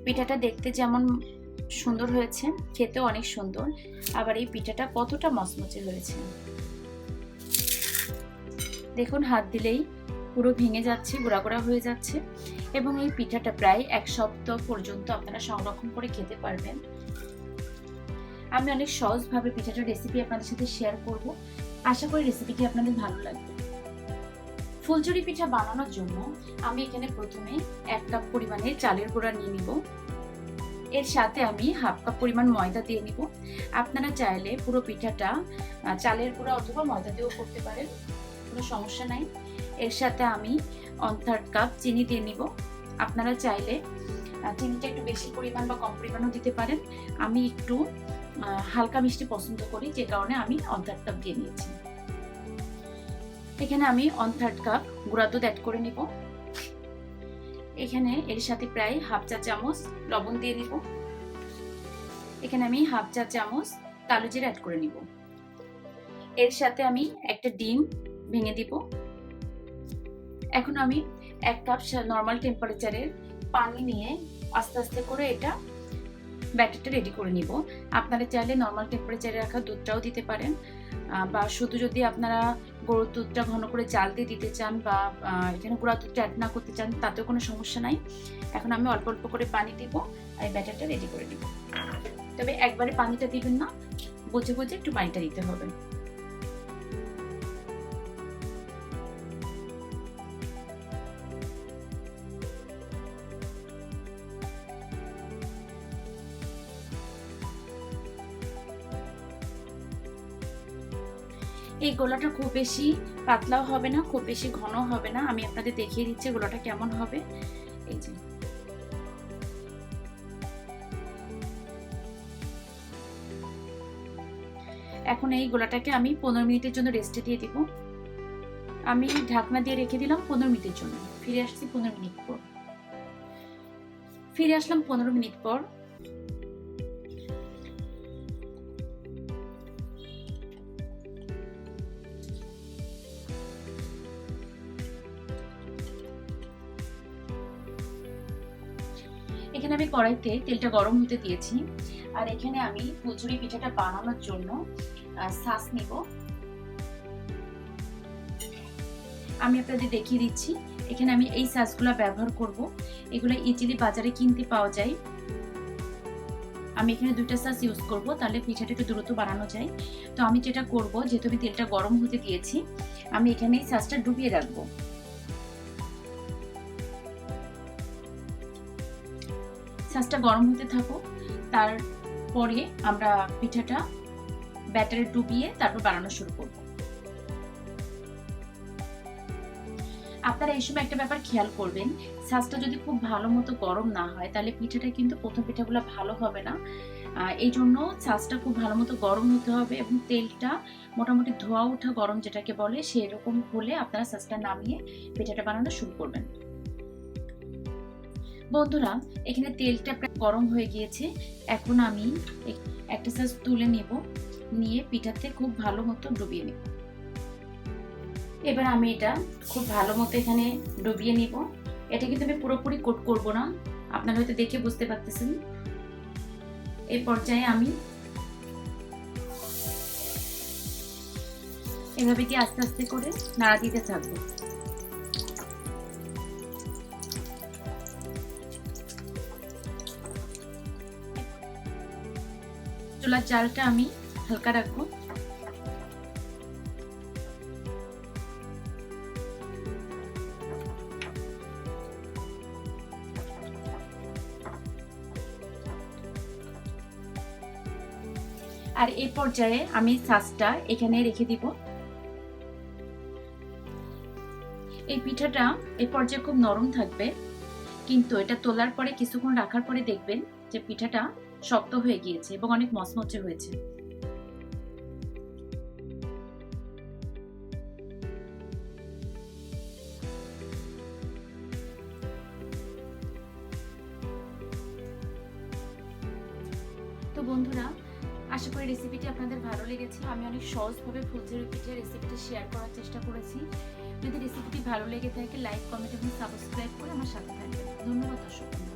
পিঠাটা দেখতে যেমন সুন্দর হয়েছে, খেতেও অনেক সুন্দর। আবার এই পিঠাটা কতটা মচমচে হয়েছে দেখুন, হাত দিলেই পুরো ভেঙে যাচ্ছে, গুঁড়া গুঁড়া হয়ে যাচ্ছে। এবং এই পিঠাটা প্রায় 1 সপ্তাহ পর্যন্ত আপনারা সংরক্ষণ করে খেতে পারবেন। আমি অনেক সহজভাবে পিঠাটার রেসিপি আপনাদের সাথে শেয়ার করব। আশা করি রেসিপিটি আপনাদের ভালো লাগবে। ফুলঝুরি পিঠা বানানোর জন্য আমি এখানে প্রথমে 1 কাপ পরিমাণে চালের গুঁড়া নিয়ে নিব। এর সাথে আমি হাফ কাপ পরিমাণ ময়দা দিয়ে নিব। আপনারা চাইলে পুরো পিঠাটা চালের গুঁড়া অথবা ময়দা দিয়েও করতে পারেন, কোনো সমস্যা নাই। এর সাথে আমি 1/3 কাপ চিনি দিয়ে নিব। আপনারা চাইলে চিনিটা একটু বেশি পরিমাণ বা কম পরিমাণও দিতে পারেন। আমি একটু হালকা মিষ্টি পছন্দ করি, যে কারণে আমি 1/3 কাপ দিয়ে নিয়েছি। এখানে আমি 1/3 কাপ গুঁড়া দুধ অ্যাড করে নিব। এখানে এর সাথে প্রায় হাফ চা চামচ লবণ দিয়ে নিব। এখানে আমি হাফ চা চামচ কালো জিরা অ্যাড করে নিব। এর সাথে আমি একটা ডিম ভেঙে দিব। এখন আমি 1 কাপ নরমাল টেম্পারেচারের পানি নিয়ে আস্তে আস্তে করে এটা ব্যাটারটা রেডি করে নিব। আপনারা চাইলে নরমাল টেম্পারেচারে রাখা দুধটাও দিতে পারেন, বা শুধু যদি আপনারা গরুর দুধটা ঘন করে জাল দিয়ে দিতে চান বা এখানে গুঁড়া দুধটা অ্যাড না করতে চান, তাতেও কোনো সমস্যা নাই। এখন আমি অল্প অল্প করে পানি দিব আর এই ব্যাটারটা রেডি করে নিব। তবে একবারে পানিটা দিবেন না, বুঝে বুঝে একটু পানিটা দিতে হবে। এই গোলাটা খুব বেশি পাতলাও হবে না, খুব বেশি ঘন হবে না। আমি আপনাদের দেখিয়ে দিচ্ছি গোলাটা কেমন হবে। এই যে এখন এই গোলাটাকে আমি 15 মিনিটের জন্য রেস্টে দিয়ে দিব। আমি ঢাকনা দিয়ে রেখে দিলাম 15 মিনিটের জন্য। ফিরে আসছি 15 মিনিট পর। ফিরে আসলাম 15 মিনিট পর। এখানে আমি কড়াইতে তেলটা গরম হতে দিয়েছি, আর এখানে আমি ফুলঝুরি পিঠাটা বানানোর জন্য সস নিব। আমি আপনাদের দেখিয়ে দিচ্ছি। এখানে আমি এই সসগুলো ব্যবহার করব। এগুলো ইজিলি বাজারে কিনতে পাওয়া যায়। আমি এখানে 2টা সস ইউজ করব, তাহলে পিঠাটা একটু দ্রুত বানানো যায়। তো আমি যেটা করব, যেহেতু আমি তেলটা গরম হতে দিয়েছি, আমি এখানে এই সসটা ডুবিয়ে রাখবো। সসটা গরম হতে থাকো, তারপরে আমরা পিঠাটা ব্যাটারে ডুবিয়ে তারপর বানানো শুরু করব। আপনারা এই সময় একটা ব্যাপার খেয়াল করবেন, সসটা যদি খুব ভালো মতো গরম না হয়, তাহলে পিঠাটা কিন্তু প্রথম পিঠাগুলো ভালো হবে না। এই জন্য সসটা খুব ভালো মতো গরম হতে হবে এবং তেলটা মোটামুটি ধোয়া ওঠা গরম যেটাকে বলে, সেরকম হলে আপনারা সসটা নামিয়ে পিঠাটা বানানো শুরু করবেন। বন্ধুরা, এখানে তেলটা প্রায় গরম হয়ে গিয়েছে। এখন আমি একটা সস তুলে নিব, নিয়ে পিঠাতে খুব ভালো মতো ডুবিয়ে নেব। এবার আমি এটা খুব ভালো মতো এখানে ডুবিয়ে নিব। এটা কিন্তু আমি পুরোপুরি কোট করব না, আপনারা হয়তো দেখে বুঝতে পারতেছেন। এই পর্যায়ে আমি এভাবে কি আস্তে আস্তে করে নাড়া দিতে থাকবো। চুলার জালটা আমি হালকা রাখবো। আর এই পর্যায়ে আমি সসটা এখানে রেখে দিব। এই পিঠাটা এই পর্যায়ে খুব নরম থাকবে, কিন্তু এটা তোলার পরে কিছুক্ষণ রাখার পরে দেখবেন যে পিঠাটা শক্ত হয়ে গিয়েছে এবং অনেক মচমচে হয়েছে। তো বন্ধুরা, আশা করি রেসিপিটি আপনাদের ভালো লেগেছে। আমি অনেক সহজভাবে ফুলঝুরি পিঠার রেসিপিটি শেয়ার করার চেষ্টা করেছি। যদি রেসিপিটি ভালো লেগে থাকে, লাইক, কমেন্ট এবং সাবস্ক্রাইব করে আমার সাথে থাকবেন। ধন্যবাদ দর্শক।